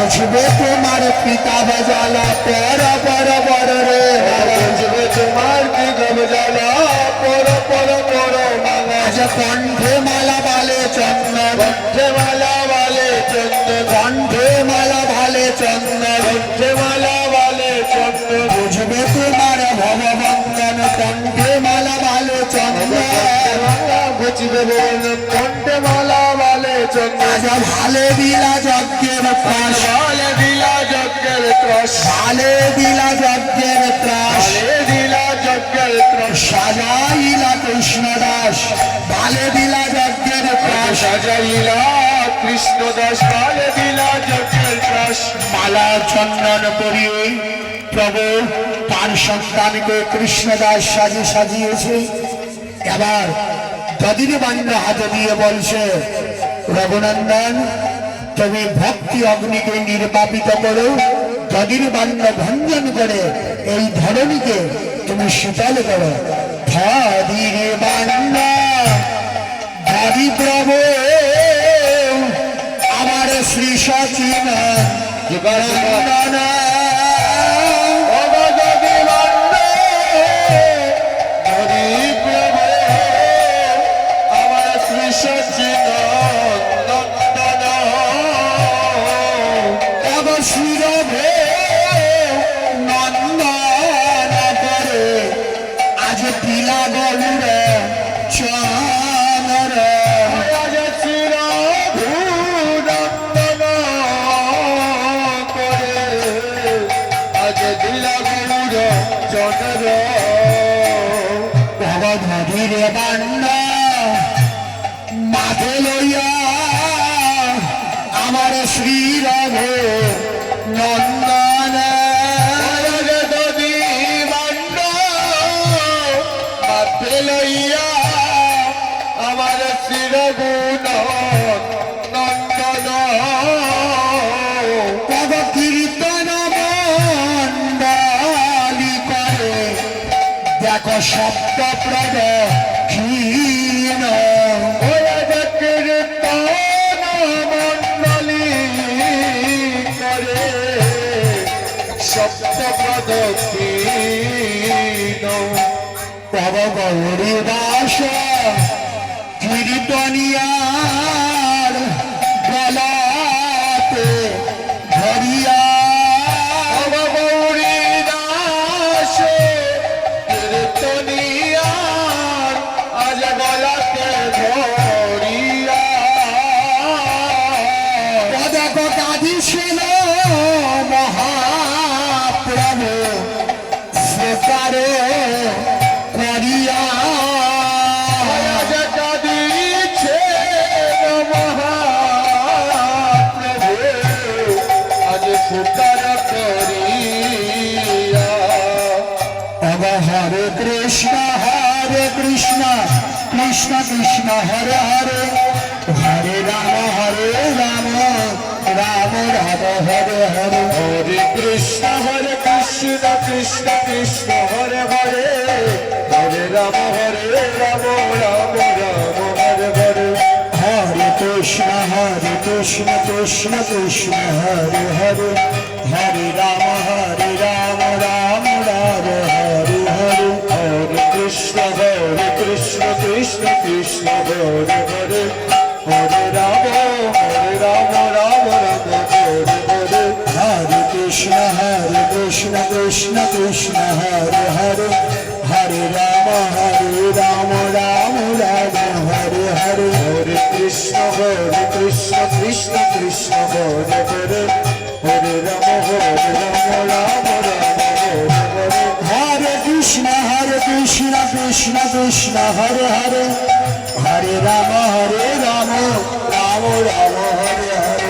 বুঝবে তোমার পিতা জ্বালা পর পর পর রে বুঝবে তোমার কি গব জ্বালা পর পর পর মালা আজ কণ্ঠে মালা বালে চন্দন কণ্ঠে মালা বালে চন্দন কণ্ঠে মালা ভালে চন্দন কণ্ঠে মালা বালে চন্দন বুঝবে তোমার ভববন্ধন কণ্ঠে মালা ভালে চন্দন বুঝবে বল কণ্ঠে মালা বালে চন্দন আজ ভালে দিলা যজ্ঞের ত্রাস বালে দিলা যজ্ঞের ত্রাস ভালে দিলা যজ্ঞের ত্রাস বালে দিলা যজ্ঞের ত্রাস সাজাইলা কৃষ্ণ দাস ভালে দিলা যজ্ঞের ত্রাস সাজাইলা কৃষ্ণ দাস বালে দিলা যজ্ঞের ত্রাস মালা চন্দন পরিয়ে প্রভু তার সন্তানকে কৃষ্ণদাস সাজিয়েছে। এবার দদির বান্য হাতে দিয়ে বলছে রঘুনন্দন তুমি ভক্তি অগ্নিকে নির্বাপিত করো দদির বান্য ভঞ্জন করে এই ধরণীকে তুমি শীতল করো ধদির বান্য ধরি প্রভু আমার শ্রী সচিন আজ পিলা গৌর চমর ভগধীরে বান্ন মাথে লইয়া আমার শ্রী রঘু নন্দন লইয়া আমার শ্রী রঘু নন্দন পদ কীর্তন মণ্ডলী করে দেখো শব্দ প্রদ ক্ষীণ কীর্তন মণ্ডলী করে শব্দ প্রদক্ষিণ তব গৌরী দাস কীর্তনিয়ার গলাতে ধরিয়া গৌরী দাস কীর্তনিয়ার আজ গলাতে ধরিয়া পদক কাঁদিছিল মহাপ্রভু সেকারে করিয়া দিচ্ছে মহাপ্রভু আজ সুতার করিয়া অব হরে কৃষ্ণ কৃষ্ণ কৃষ্ণ হরে হরে হরে রাম রাম রাম হরে হরে হরে কৃষ্ণ কৃষ্ণ কৃষ্ণ হরে হরে হরে রাম রাম রাম হরে হরে হরে কৃষ্ণ কৃষ্ণ কৃষ্ণ হরে হরে হরে রাম রাম রাম হরে হরে হরে কৃষ্ণ কৃষ্ণ কৃষ্ণ হরে হরে হরে রাম রাম রাম হরে হরে হরে কৃষ্ণ কৃষ্ণ কৃষ্ণ হরে হরে হরে রাম রাম রাম হরে হরে হরে কৃষ্ণ কৃষ্ণ কৃষ্ণ হরে হরে হরে রাম রাম রাম হরে হরে কৃষ্ণ কৃষ্ণ কৃষ্ণ হরে হরে হরে রাম রাম রাম হরে